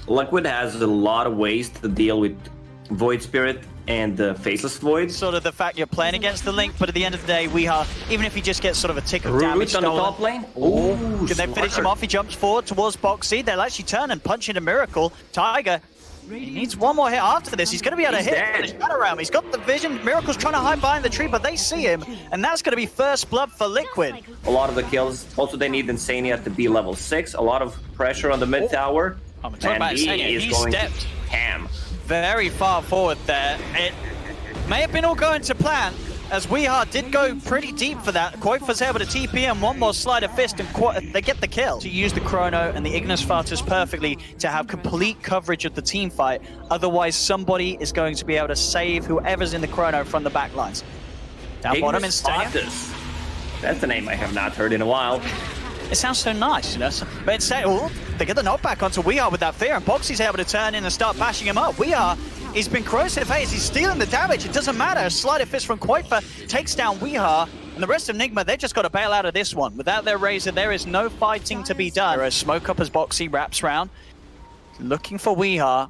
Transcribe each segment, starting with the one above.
Liquid has a lot of ways to deal with Void Spirit and the Faceless Void. Sort of the fact you're playing against the Link, but at the end of the day, we are, even if he just gets sort of a tick of damage on the stolen, top lane. can they finish him off? He jumps forward towards Boxy. They'll actually turn and punch into Miracle. Tiger, he needs one more hit after this. He's going to be able to hit the Shadow Realm. He's got the vision. Miracle's trying to hide behind the tree, but they see him, and that's going to be first blood for Liquid. A lot of the kills. Also, they need Insania to be level 6. A lot of pressure on the mid tower. I'm talking about Insania. He stepped ham. Very far forward there. It may have been all going to plan, as Weeha did go pretty deep for that. Quoth was able to TP and one more slide of fist, and they get the kill. To use the Chrono and the Ignis Fatuus perfectly to have complete coverage of the team fight. Otherwise, somebody is going to be able to save whoever's in the Chrono from the backlines. Down bottom, Insania. That's a name I have not heard in a while. It sounds so nice, you know. But instead, they get the knockback onto Weeha with that fear, and Boxy's able to turn in and start bashing him up. Weeha, he's been corrosive haze, he's stealing the damage, it doesn't matter. A sleight of fist from Quoifa takes down Weeha, and the rest of NIGMA, they've just got to bail out of this one. Without their Razor, there is no fighting to be done. There is smoke up as Boxy wraps round, looking for Weeha.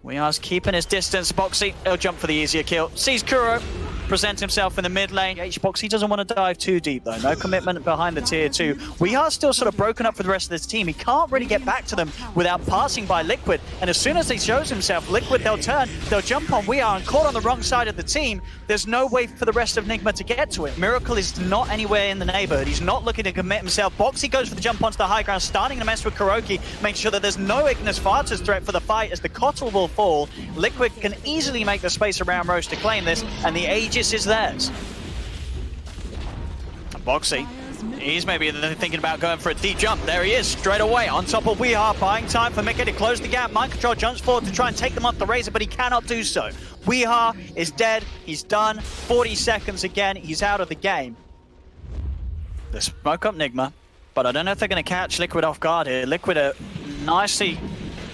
Weeha's keeping his distance. Boxy, he'll jump for the easier kill. Sees Kuro present himself in the mid lane. Boxy doesn't want to dive too deep though. No commitment behind the tier 2. Weeha's still sort of broken up for the rest of this team. He can't really get back to them without passing by Liquid. And as soon as he shows himself, Liquid, they'll turn, they'll jump on Weeha, and caught on the wrong side of the team, there's no way for the rest of NIGMA to get to it. Miracle is not anywhere in the neighborhood. He's not looking to commit himself. Boxy goes for the jump onto the high ground, starting to mess with Kuroki, make sure that there's no Ignis Fatuus threat for the fight as the Kotl will fall. Liquid can easily make the space around Roche to claim this, and the Aegis is theirs. And Boxy, he's maybe thinking about going for a deep jump. There he is, straight away, on top of Weeha, buying time for Mickey to close the gap. Mind Control jumps forward to try and take them off the Razor, but he cannot do so. Weeha is dead, he's done. 40 seconds again, he's out of the game. The smoke up NIGMA, but I don't know if they're going to catch Liquid off guard here. Liquid are nicely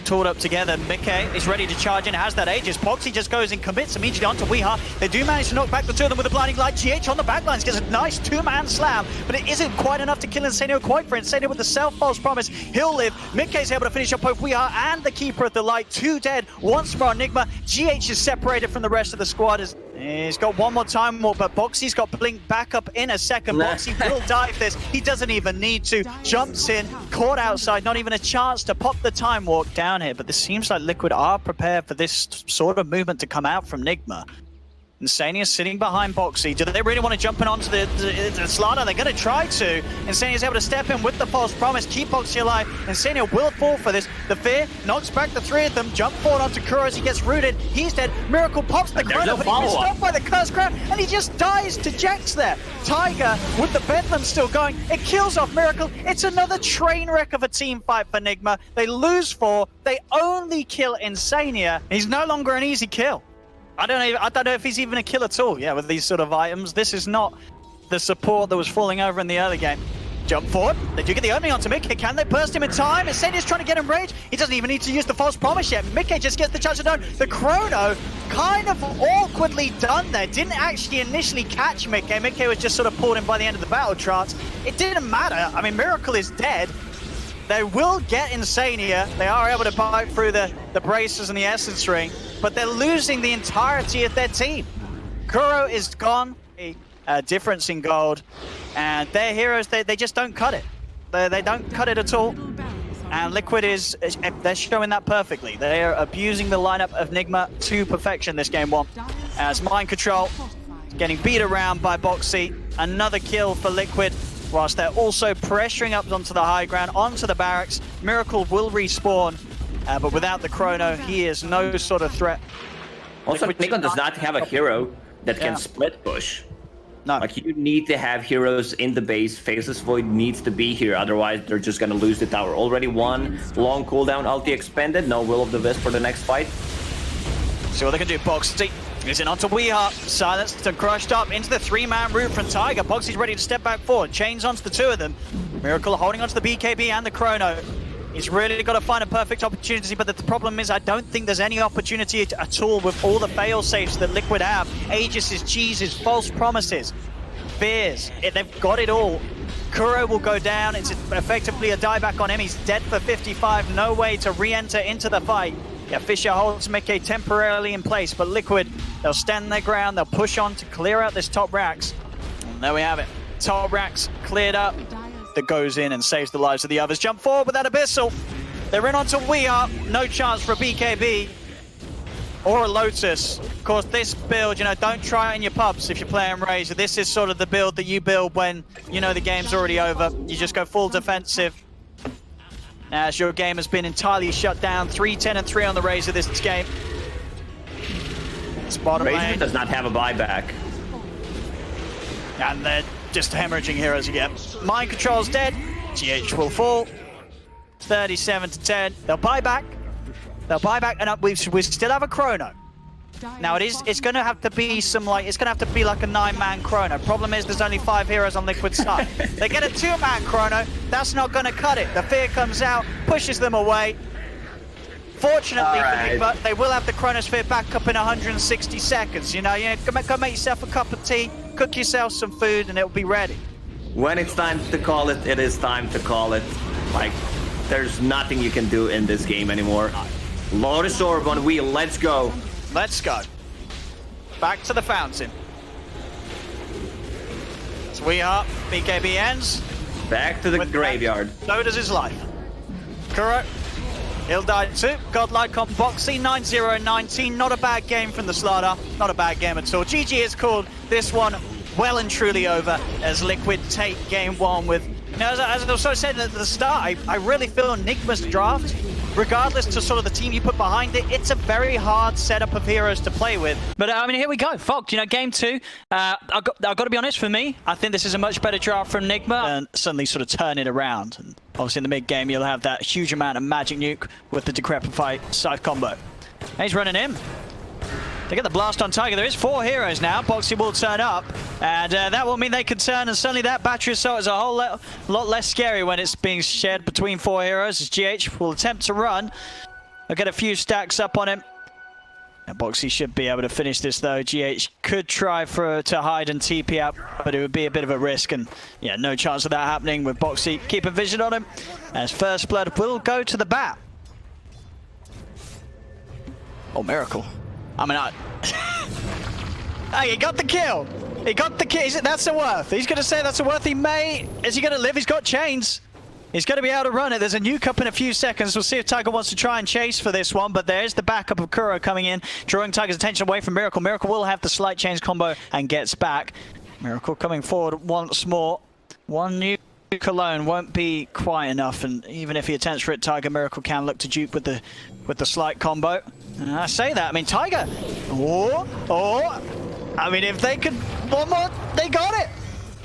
tooled up together. Mickey is ready to charge in, has that Aegis. Boxy just goes and commits immediately onto Weeha. They do manage to knock back the two of them with a blinding light. GH on the backlines gets a nice two-man slam, but it isn't quite enough to kill Insania quite for Insania with the self-false promise. He'll live. Mickey's able to finish up both Weeha and the Keeper of the Light. Two dead, once more on NIGMA. GH is separated from the rest of the squad as he's got one more time walk, but Boxy's got Blink back up in a second. Boxy will dive this. He doesn't even need to. Jumps in, caught outside, not even a chance to pop the time walk down here. But this seems like Liquid are prepared for this sort of movement to come out from NIGMA. Insania sitting behind Boxy. Do they really want to jump in onto the slider? They're going to try to. Insania's able to step in with the false promise, keep Boxy alive. Insania will fall for this. The fear knocks back the three of them. Jump forward onto Kuro as he gets rooted. He's dead. Miracle pops the Chrono, but he's stopped by the Curse Crown, and he just dies to Jax there. Tiger with the Bedlam still going. It kills off Miracle. It's another train wreck of a team fight for NIGMA. They lose 4. They only kill Insania. He's no longer an easy kill. I don't know if he's even a kill at all. Yeah, with these sort of items, this is not the support that was falling over in the early game. Jump forward. They do get the opening onto Mickey. Can they burst him in time? Insania's trying to get him rage. He doesn't even need to use the false promise yet. Mickey just gets the chance to done. The Chrono kind of awkwardly done there. Didn't actually initially catch Mickey. Mickey was just sort of pulled in by the end of the battle trance. It didn't matter. I mean, Miracle is dead. They will get Insania. They are able to bite through the braces and the Essence Ring, but they're losing the entirety of their team. Kuro is gone, a difference in gold, and their heroes, they just don't cut it. They don't cut it at all. And Liquid they're showing that perfectly. They are abusing the lineup of NIGMA to perfection this game 1. As Mind Control getting beat around by Boxy. Another kill for Liquid, whilst they're also pressuring up onto the high ground, onto the barracks. Miracle will respawn, but without the Chrono, he is no sort of threat. Also, Nikon does not have a hero that can split push. No. Like, you need to have heroes in the base. Faceless Void needs to be here, otherwise they're just gonna lose the tower. Already one long cooldown ulti expended, no Will of the Wisp for the next fight. See what they can do. Boxy is in onto Weeha, silenced and crushed up into the 3-man route from Tiger. Boxy's ready to step back forward, chains onto the two of them. Miracle holding onto the BKB and the Chrono. He's really got to find a perfect opportunity, but the problem is I don't think there's any opportunity at all with all the fail-safes that Liquid have. Aegis, cheeses, false promises, fears. They've got it all. Kuro will go down. It's effectively a dieback on him. He's dead for 55. No way to re-enter into the fight. Yeah, Fisher holds Mickey temporarily in place, but Liquid, they'll stand their ground. They'll push on to clear out this top racks. And there we have it. Top racks cleared up. That goes in and saves the lives of the others. Jump forward with that Abyssal. They're in onto We Are. No chance for a BKB or a Lotus. Of course, this build, you know, don't try it in your pubs if you're playing Razor. This is sort of the build that you build when, you know, the game's already over. You just go full defensive. As your game has been entirely shut down. 3-10-3 on the Razor this game. It's bottom Razor lane. does not have a buyback. And they're just hemorrhaging heroes again. Mind Control's dead. GH will fall. 37-10. They'll buy back. They'll buy back, and we still have a chrono. Now it's going to have to be some like a 9-man chrono. Problem is there's only 5 heroes on Liquid's side. They get a 2-man chrono. That's not going to cut it. The fear comes out, pushes them away. Fortunately for NIGMA, they will have the chronosphere back up in 160 seconds. You know, go make yourself a cup of tea, cook yourself some food, and it'll be ready. When it's time to call it, it is time to call it. Like, there's nothing you can do in this game anymore. Lotus Orb on wheel, let's go. Let's go. Back to the fountain. So we are, BKB ends. Back to the graveyard. So does his life. Kuro, he'll die too. Godlike on Boxy, 9-0-19. Not a bad game from the Slaughter. Not a bad game at all. GG has called this one well and truly over as Liquid take game 1 with... Now, as I also said at the start, I really feel NIGMA's draft, regardless to sort of the team you put behind it, it's a very hard setup of heroes to play with. But I mean, here we go. Fox, you know, game 2. I've got to be honest, for me, I think this is a much better draft from NIGMA and suddenly sort of turn it around. And obviously in the mid game, you'll have that huge amount of magic nuke with the Decrepify scythe combo. And he's running in. They get the blast on Tiger. There is 4 heroes now. Boxy will turn up, and that will mean they can turn, and suddenly that battery assault is a whole lot less scary when it's being shared between 4 heroes, as GH will attempt to run. They'll get a few stacks up on him. And Boxy should be able to finish this, though. GH could try to hide and TP out, but it would be a bit of a risk, and yeah, no chance of that happening with Boxy keeping vision on him, as First Blood will go to the bat. Oh, miracle. I mean, hey, he got the kill. He got the kill. That's a worth. He's going to say that's a worth. He may. Is he going to live? He's got chains. He's going to be able to run it. There's a nuke up in a few seconds. We'll see if Tiger wants to try and chase for this one, but there's the backup of Kuro coming in, drawing Tiger's attention away from Miracle. Miracle will have the slight chains combo and gets back. Miracle coming forward once more. One nuke alone won't be quite enough, and even if he attempts for it, Tiger Miracle can look to dupe with the slight combo. And I say that, I mean, Tiger, I mean, if they could, one more, they got it.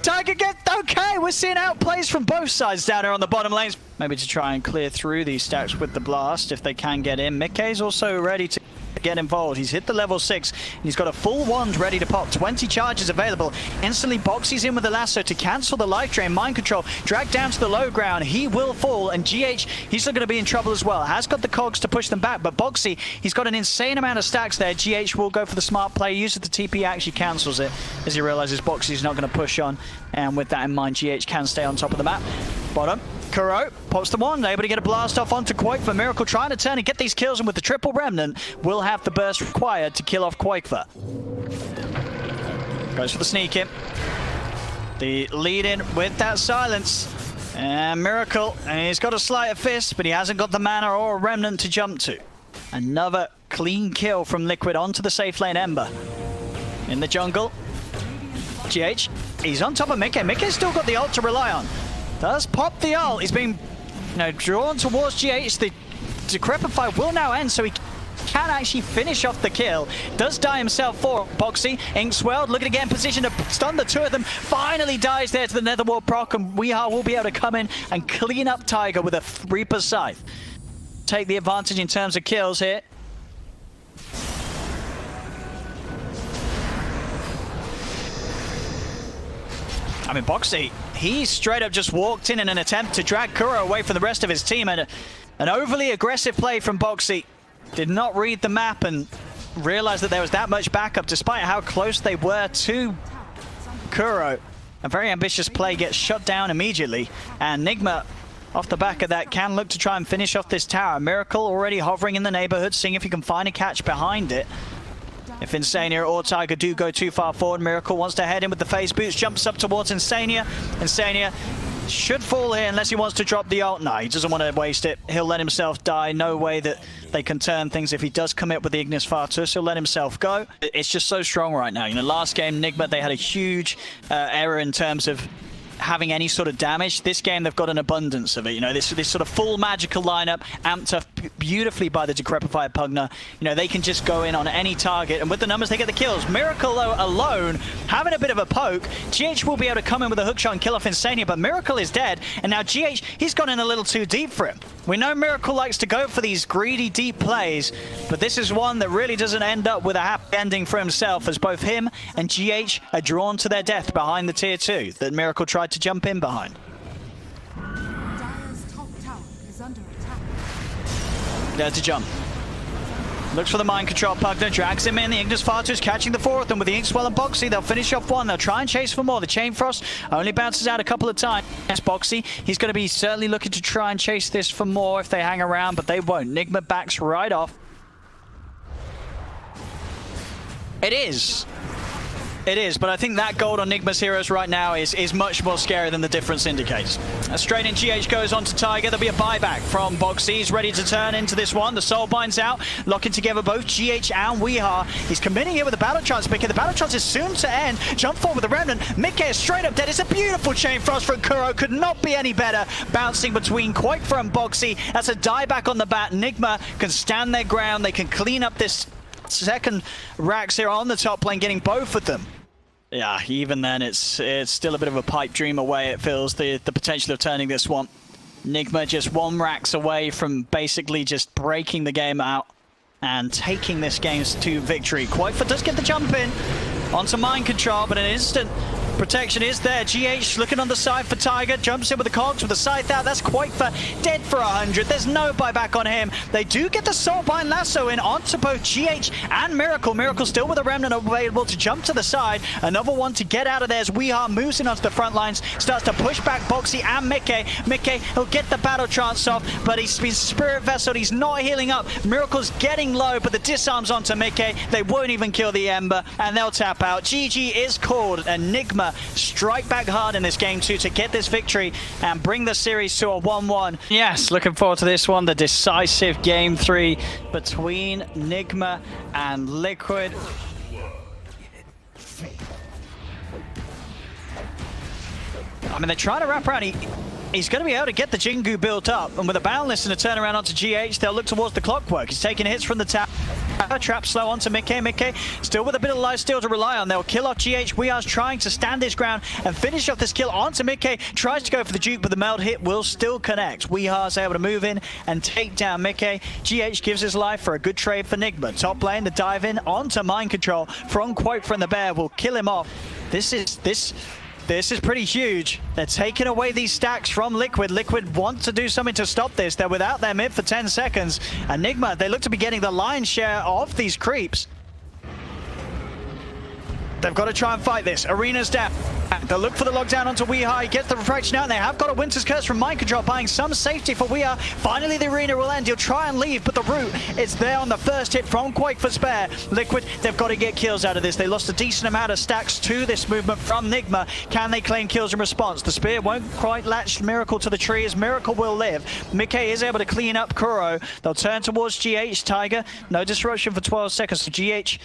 Tiger gets, okay, we're seeing outplays from both sides down here on the bottom lanes. Maybe to try and clear through these stacks with the blast if they can get in. Mickey's also ready to get involved. He's hit the level 6 and he's got a full wand ready to pop. 20 charges available. Instantly Boxy's in with the lasso to cancel the life drain. Mind Control dragged down to the low ground. He will fall, and GH, he's still going to be in trouble as well. Has got the cogs to push them back, but Boxy, he's got an insane amount of stacks there. GH will go for the smart play, uses the TP, actually cancels it as he realizes Boxy's not going to push on, and with that in mind, GH can stay on top of the map. Bottom, Kuro pops the wand, able to get a blast off onto Quakever. Miracle trying to turn and get these kills, and with the triple remnant, will have the burst required to kill off Quakever. Goes for the sneak in. The lead in with that silence. And Miracle, and he's got a sleight of fist, but he hasn't got the mana or a remnant to jump to. Another clean kill from Liquid onto the safe lane Ember. In the jungle, GH, he's on top of Mickey. Mickey's still got the ult to rely on. Does pop the ult. He's being, drawn towards GH. The Decrepify will now end, so he can actually finish off the kill. Does die himself for Boxy. Inkswell looking to get in position to stun the 2 of them. Finally dies there to the Netherworld proc, and Weehaw will be able to come in and clean up Tiger with a Reaper Scythe. Take the advantage in terms of kills here. I mean, Boxy, he straight up just walked in an attempt to drag Kuro away from the rest of his team, and an overly aggressive play from Boxy. Did not read the map and realized that there was that much backup despite how close they were to Kuro. A very ambitious play gets shut down immediately, and NIGMA, off the back of that, can look to try and finish off this tower. Miracle already hovering in the neighborhood, seeing if he can find a catch behind it. If Insania or Tiger do go too far forward, Miracle wants to head in with the phase boots, jumps up towards Insania. Insania should fall here unless he wants to drop the ult. No, he doesn't want to waste it. He'll let himself die. No way that they can turn things. If he does commit with the Ignis Fatuus, he'll let himself go. It's just so strong right now. You know, last game, NIGMA, they had a huge error in terms of having any sort of damage. This game, they've got an abundance of it. You know, this sort of full magical lineup, amped up beautifully by the Decrepified Pugna. You know, they can just go in on any target, and with the numbers, they get the kills. Miracle, though, alone, having a bit of a poke. GH will be able to come in with a hookshot and kill off Insania, but Miracle is dead, and now GH, he's gone in a little too deep for him. We know Miracle likes to go for these greedy, deep plays, but this is one that really doesn't end up with a happy ending for himself, as both him and GH are drawn to their death behind the tier 2 that Miracle tried to jump in behind. Dire's top tower is under attack. There's the jump. Looks for the mind control. Pugna drags him in. The Ignis Fatuus catching the fourth, and with the Inkswell and Boxy, they'll finish off one. They'll try and chase for more. The Chain Frost only bounces out a couple of times. Yes, Boxy, he's going to be certainly looking to try and chase this for more if they hang around, but they won't. NIGMA backs right off. It is, but I think that gold on NIGMA's heroes right now is much more scary than the difference indicates. Straight in, GH goes on to Tiger. There'll be a buyback from Boxy. He's ready to turn into this one. The soul binds out, locking together both GH and Weehaw. He's committing here with the battle chance picker. The battle chance is soon to end. Jump forward with the remnant. Mickey is straight up dead. It's a beautiful chain frost from Kuro. Could not be any better. Bouncing between Quakefer and Boxy. That's a dieback on the bat. NIGMA can stand their ground. They can clean up this second Rax here on the top lane, getting both of them. Yeah, even then, it's still a bit of a pipe dream away. It feels the potential of turning this one. NIGMA just one Rax away from basically just breaking the game out and taking this game to victory. Quakefer does get the jump in onto mind control, but an instant protection is there. GH looking on the side for Tiger, jumps in with the cogs with the scythe out. That's Quakefer dead for 100. There's no buyback on him. They do get the Soulbind Lasso in onto both GH and Miracle. Miracle still with a remnant available to jump to the side. Another one to get out of there as Weehaw moves in onto the front lines, starts to push back Boxy and Mickey. Mickey, he'll get the battle trance off, but he's been Spirit Vesseled. He's not healing up. Miracle's getting low, but the disarms onto Mickey. They won't even kill the Ember, and they'll tap out. GG is called, and NIGMA strike back hard in this game 2 to get this victory and bring the series to a 1-1. Yes, looking forward to this one, the decisive game 3 between NIGMA and Liquid. I mean, they're trying to wrap around. He's going to be able to get the Jingu built up, and with a Boundless and a turnaround onto GH, they'll look towards the Clockwork. He's taking hits from the tower. Trap slow onto Mickey. Mickey still with a bit of life steal to rely on. They'll kill off GH. Weeha's trying to stand his ground and finish off this kill onto Mickey. Tries to go for the juke, but the meld hit will still connect. Weeha's able to move in and take down Mickey. GH gives his life for a good trade for NIGMA. Top lane, the dive in onto mind control from Quakefer, and the bear will kill him off. This is pretty huge. They're taking away these stacks from Liquid. Liquid want to do something to stop this. They're without their mid for 10 seconds. And NIGMA, they look to be getting the lion's share of these creeps. They've got to try and fight this. Arena's down. They'll look for the lockdown onto Weehaw. He gets the refraction out, and they have got a Winter's Curse from mind control, buying some safety for Weehaw. Finally, the arena will end. He'll try and leave, but the root is there on the first hit from Quake for spare. Liquid, they've got to get kills out of this. They lost a decent amount of stacks to this movement from NIGMA. Can they claim kills in response? The spear won't quite latch Miracle to the tree, as Miracle will live. Mickey is able to clean up Kuro. They'll turn towards GH. Tiger, no disruption for 12 seconds. So GH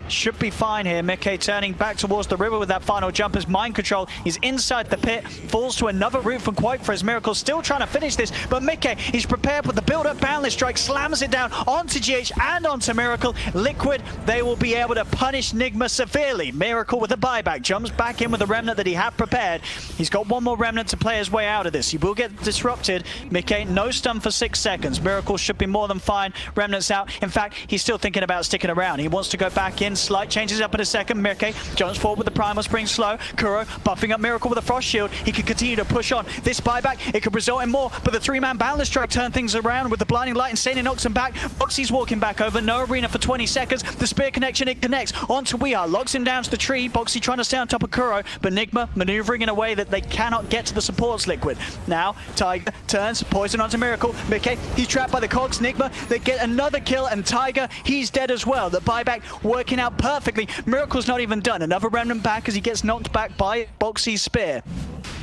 should be fine here. Mickey turning back towards the river with that final jump as mind control. He's inside the pit, falls to another route from Quake for his Miracle, still trying to finish this, but Mickey, he's prepared with the build-up Boundless Strike, slams it down onto GH and onto Miracle. Liquid, they will be able to punish NIGMA severely. Miracle with a buyback, jumps back in with the remnant that he had prepared. He's got one more remnant to play his way out of this. He will get disrupted. Mickey, no stun for 6 seconds. Miracle should be more than fine. Remnant's out. In fact, he's still thinking about sticking around. He wants to go back in. Slight changes up in a second. Mickey jumps forward with the primal spring slow. Kuro Kuro buffing up Miracle with a Frost Shield. He can continue to push on. This buyback, it could result in more, but the 3-man Boundless Strike turn things around with the Blinding Light. Insane knocks him back. Boxy's walking back over. No arena for 20 seconds. The spear connection, it connects onto Weeha. Locks him down to the tree. Boxy trying to stay on top of Kuro, but NIGMA maneuvering in a way that they cannot get to the supports Liquid. Now, Tiger turns, poison onto Miracle. Mickey, he's trapped by the cogs. NIGMA, they get another kill, and Tiger, he's dead as well. The buyback working out perfectly. Miracle's not even done. Another remnant back as he gets knocked back by Boxy's spear.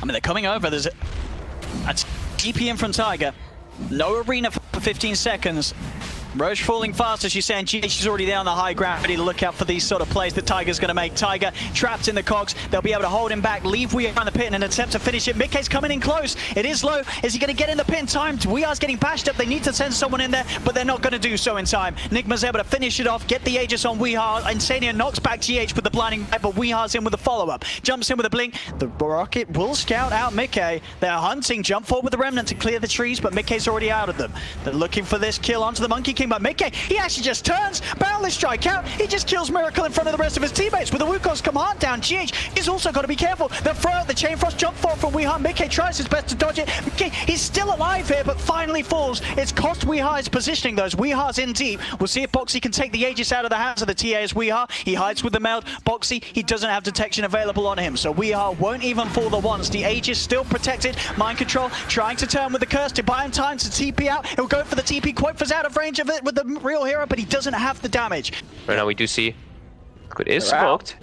I mean, they're coming over. There's a TP in from Tiger. No arena for 15 seconds. Roche falling fast, as she's saying. She's already there on the high ground, ready to look out for these sort of plays that Tiger's going to make. Tiger trapped in the cogs. They'll be able to hold him back, leave Weeha around the pit in an attempt to finish it. Mickey's coming in close. It is low. Is he going to get in the pit in time? Weeha's getting bashed up. They need to send someone in there, but they're not going to do so in time. NIGMA's able to finish it off, get the Aegis on Weeha. Insania knocks back GH with the blinding light, but Weeha's in with the follow-up. Jumps in with a blink. The rocket will scout out Mickey. They're hunting. Jump forward with the remnant to clear the trees, but Mickey's already out of them. They're looking for this kill onto the Monkey King, but Mickey, he actually just turns, Boundless Strike out, he just kills Miracle in front of the rest of his teammates with the Wukong's command down. GH, he's also got to be careful. They throw out the Chain Frost jump forward from Weeha. Mickey tries his best to dodge it. Mickey, he's still alive here, but finally falls. It's cost Weeha his positioning, though. Weeha's in deep. We'll see if Boxy can take the Aegis out of the hands of the TA as Weeha. He hides with the meld. Boxy, he doesn't have detection available on him, so Weeha won't even fall the once. The Aegis still protected. Mind Control trying to turn with the curse to buy him time to TP out. He'll go for the TP. Quoifer's out of range of it with the real hero, but he doesn't have the damage. Right now we do see Liquid is smoked.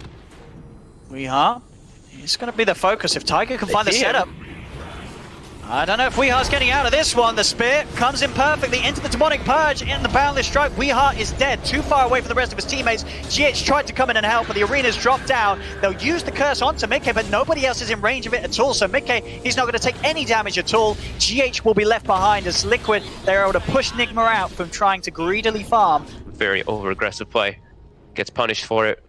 Weeha, he's going to be the focus if Tiger can find the setup. I don't know if Weeha's getting out of this one. The spear comes in perfectly into the Demonic Purge in the Boundless Strike. Weeha is dead, too far away from the rest of his teammates. GH tried to come in and help, but the arena's dropped down. They'll use the curse onto Mickey, but nobody else is in range of it at all. So Mickey, he's not going to take any damage at all. GH will be left behind as Liquid, they're able to push NIGMA out from trying to greedily farm. Very over-aggressive play. Gets punished for it.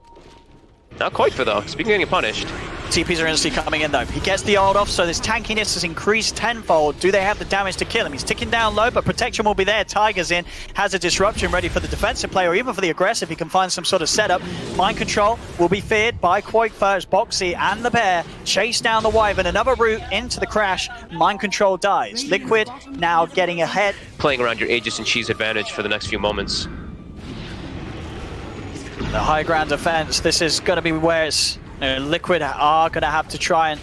Not quite for though. Speaking of getting punished. TPs are instantly coming in though. He gets the ult off, so this tankiness has increased tenfold. Do they have the damage to kill him? He's ticking down low, but protection will be there. Tiger's in, has a disruption ready for the defensive player, or even for the aggressive. He can find some sort of setup. Mind Control will be feared by Quoifer as Boxy and the Bear chase down the Wyvern. Another route into the crash. Mind Control dies. Liquid now getting ahead. Playing around your Aegis and Cheese advantage for the next few moments. The high ground defense, this is going to be where it's, Liquid are going to have to try and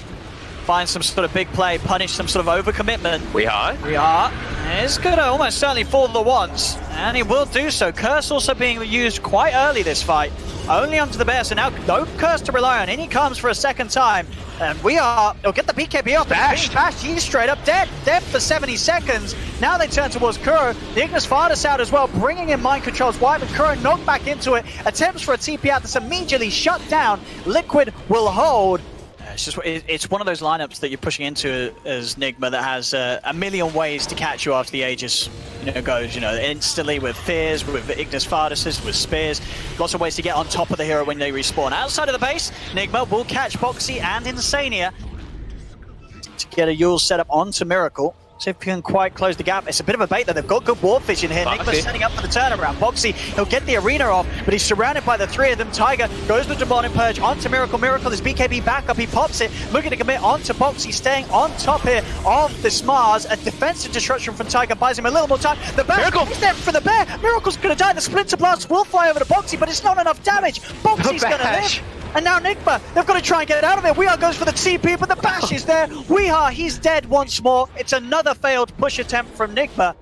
find some sort of big play, punish some sort of overcommitment. Weeha is going to almost certainly fall the once, and he will do so. Curse also being used quite early this fight, only onto the Bear, so now no Curse to rely on. In he comes for a second time, and he'll get the BKB off, bashed. He's straight up dead for 70 seconds. Now they turn towards Kuro. The Ignis Vardis out as well, bringing in Mind Control's Wyvern. Kuro knocked back into it, attempts for a TP out that's immediately shut down. Liquid will hold. It's one of those lineups that you're pushing into as NIGMA that has a million ways to catch you after the Aegis goes, instantly with Fears, with Ignis Vardises, with Spears. Lots of ways to get on top of the hero when they respawn. Outside of the base, NIGMA will catch Boxy and Insania to get a Yule set up onto Miracle. See if he can quite close the gap. It's a bit of a bait though. They've got good ward vision here. NIGMA's setting up for the turnaround. Boxy, he'll get the arena off, but he's surrounded by the three of them. Tiger goes with the Demonic Purge onto Miracle. Miracle, his BKB backup, he pops it, looking to commit onto Boxy, staying on top here of this Mars. A defensive disruption from Tiger buys him a little more time. The Bear, he's there for the Bear. Miracle's gonna die. The Splinter Blast will fly over to Boxy, but it's not enough damage. Boxy's gonna live. And now NIGMA, they've got to try and get out of it. Weeha goes for the TP, but the bash is there. Weeha, he's dead once more. It's another failed push attempt from NIGMA.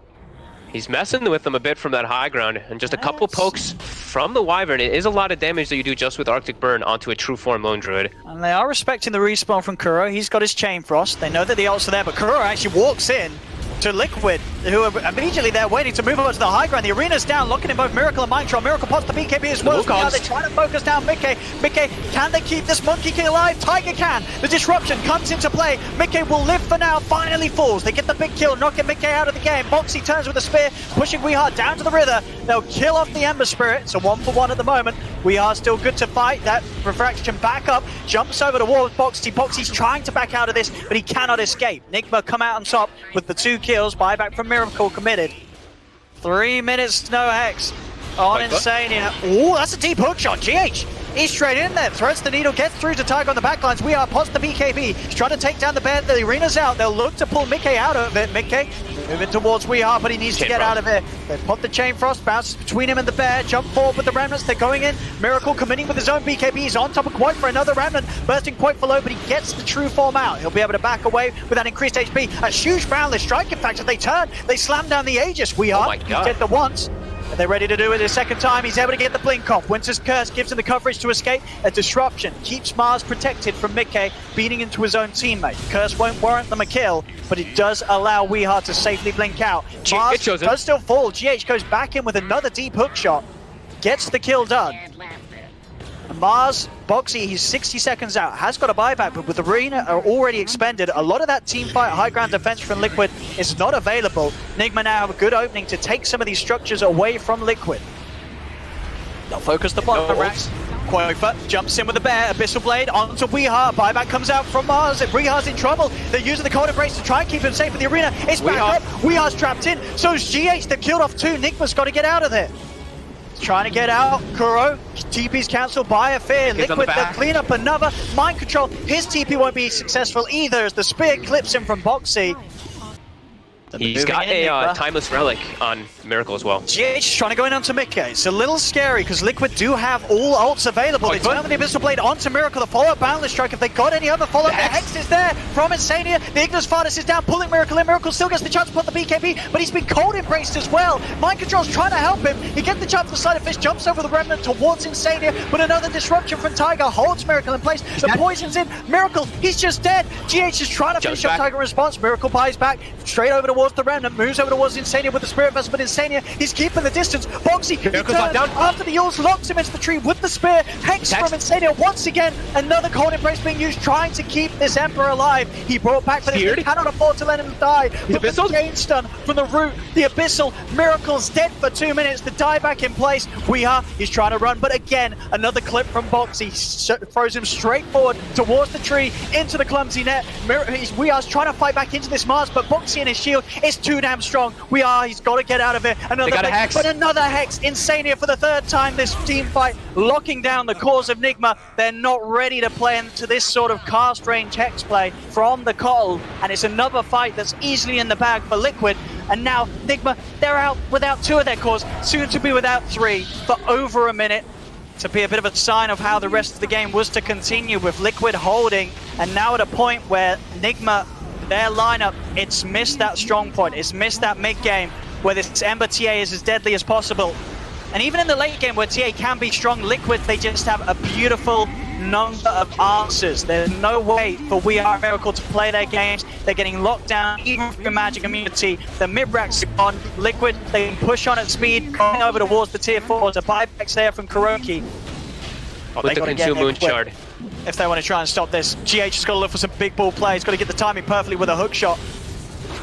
He's messing with them a bit from that high ground, and just a couple pokes from the Wyvern. It is a lot of damage that you do just with Arctic Burn onto a true form Lone Druid. And they are respecting the respawn from Kuro. He's got his Chain Frost. They know that the ults are there, but Kuro actually walks in to Liquid, who are immediately there waiting to move over to the high ground. The arena's down, locking in both Miracle and Mind Control. Miracle pops the BKB as well. Now they're trying to focus down Mickey. Mickey, can they keep this Monkey King alive? Tiger can. The disruption comes into play. Mickey will live for now, finally falls. They get the big kill, knocking Mickey out of the game. Boxy turns with a spear, pushing Weeha down to the river. They'll kill off the Ember Spirit. It's a 1-for-1 at the moment. Weeha still good to fight. That refraction back up, jumps over the wall with Boxy. Boxy's trying to back out of this, but he cannot escape. NIGMA come out on top with the 2 kills. Buyback from Miracle committed. 3 minutes, no Hex on Insania. Oh, that's a deep hook shot. GH He's straight in there, threads the needle, gets through to Tiger on the backlines. We are post the BKB. He's trying to take down the bear. The arena's out. They'll look to pull Mickey out of it. Mickey moving towards We Are, but he needs to get out of it. They pop the chain frost, bounces between him and the bear. Jump forward with the remnants. They're going in. Miracle committing with his own BKB. He's on top of Quite for another remnant. Bursting Quite for low, but he gets the true form out. He'll be able to back away with that increased HP. A huge boundless strike, in fact, as they turn. They slam down the Aegis. We Are. He did the once. Are they ready to do it a second time? He's able to get the blink off. Winter's Curse gives him the coverage to escape. A disruption keeps Mars protected from Mickey beating into his own teammate. Curse won't warrant them a kill, but it does allow Weehart to safely blink out. Mars does still fall. GH goes back in with another deep hook shot. Gets the kill done. Mars, Boxy, he's 60 seconds out, has got a buyback, but with the arena already expended, a lot of that team fight high ground defense from Liquid is not available. NIGMA now have a good opening to take some of these structures away from Liquid. They'll focus the bottom racks. Quofa jumps in with the bear, Abyssal Blade onto Weehart. Buyback comes out from Mars. Weehart's in trouble. They're using the Cold Embrace to try and keep him safe in the arena. It's back up. Weehart's trapped in. So's GH. They've killed off two. NIGMA's got to get out of there. Trying to get out. Kuro, TP's cancelled by a fear. Liquid, they'll clean up another. Mind Control, his TP won't be successful either as the spear clips him from Boxy. He's got a Timeless Relic on Miracle as well. GH trying to go in onto Mickey. It's a little scary because Liquid do have all ults available. They turn the Abyssal Blade onto Miracle. The follow-up Boundless Strike. If they got any other follow-up, the Hex is there from Insania. The Ignis Fardus is down, pulling Miracle in. Miracle still gets the chance to put the BKB, but he's been Cold Embraced as well. Mind Control's trying to help him. He gets the chance to slide a fish, jumps over the Remnant towards Insania, but another disruption from Tiger holds Miracle in place. The poison's in. Miracle, he's just dead. GH is trying to finish up Tiger in response. Miracle buys back, straight over towards the Remnant, moves over towards Insania with the Spirit Vessel, but Insania, he's keeping the distance. Boxy, he turns after the Yules, locks him into the tree with the spear. Hex from Insania once again. Another Cold Embrace being used, trying to keep this Emperor alive. He brought back for this, he cannot afford to let him die. With the chain stun from the root, the Abyssal, Miracle's dead for 2 minutes. The dieback in place. Weeha, he's trying to run, but again, another clip from Boxy. Throws him straight forward towards the tree, into the clumsy net. Weeha's trying to fight back into this Mars, but Boxy and his shield is too damn strong. He's got to get out of it. Another Hex, but another Hex. Insania for the third time this team fight, locking down the cause of NIGMA. They're not ready to play into this sort of cast range Hex play from the Cold, and it's another fight that's easily in the bag for Liquid. And now NIGMA, they're out without two of their cores, soon to be without three for over a minute. To be a bit of a sign of how the rest of the game was to continue, with Liquid holding, and now at a point where NIGMA, their lineup, it's missed that strong point. It's missed that mid game where this Ember TA is as deadly as possible. And even in the late game where TA can be strong, Liquid, they just have a beautiful number of answers. There's no way for We Are Miracle to play their games. They're getting locked down even through Magic Immunity. The mid-racks are on. Liquid, they can push on at speed, going over towards the tier 4s. A buybacks there from Kuroki. With the Consume Moon Shard. If they want to try and stop this, GH has got to look for some big ball plays. Got to get the timing perfectly with a hook shot.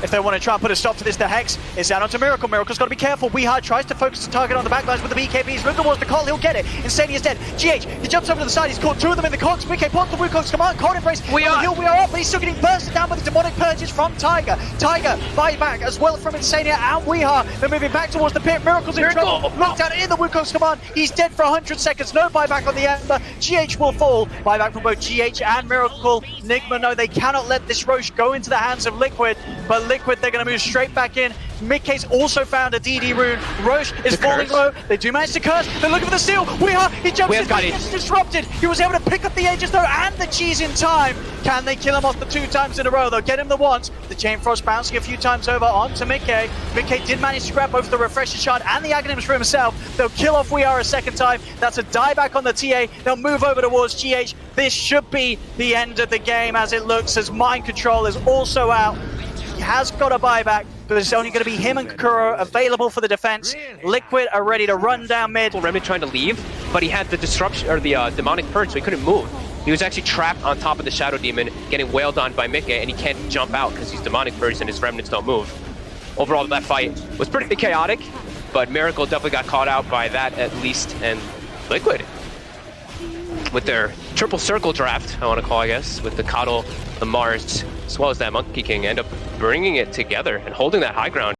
If they want to try and put a stop to this, the Hex is out onto Miracle. Miracle's got to be careful. Weehart tries to focus the target on the backlines with the BKBs. Look towards the call, he'll get it. Insania's dead. GH, he jumps over to the side. He's caught two of them in the cogs. BK pops the Wukong's command. Cold Embrace. We are up, but he's still getting bursted down with the demonic purges from Tiger. Tiger, buyback as well from Insania and Weehart. They're moving back towards the pit. Miracle's in trouble. Knocked out in the Wukong's command. He's dead for 100 seconds. No buyback on the Ember. GH will fall. Buyback from both GH and Miracle. NIGMA, no, they cannot let this Roche go into the hands of Liquid, but Liquid, they're going to move straight back in. Mickey's also found a DD rune. Roche is falling low. They do manage to curse. They're looking for the steal. He jumps in, but gets disrupted. He was able to pick up the Aegis though, and the cheese in time. Can they kill him off the 2 times in a row? They'll get him the once. The Chain Frost bouncing a few times over onto Mickey. Mickey did manage to grab both the Refresher Shard and the Aghanims for himself. They'll kill off We Are a second time. That's a dieback on the TA. They'll move over towards GH. This should be the end of the game as it looks, as Mind Control is also out. He has got a buyback, but it's only going to be him and Kuro available for the defense. Liquid are ready to run down mid. Remnant trying to leave, but he had the disruption, or the demonic purge, so he couldn't move. He was actually trapped on top of the Shadow Demon, getting wailed on by Mickey, and he can't jump out because he's demonic purged and his remnants don't move. Overall, that fight was pretty chaotic, but Miracle definitely got caught out by that at least, and Liquid, with their triple circle draft, I want to call, I guess, with the Coddle, the Mars, as well as that Monkey King, end up bringing it together and holding that high ground.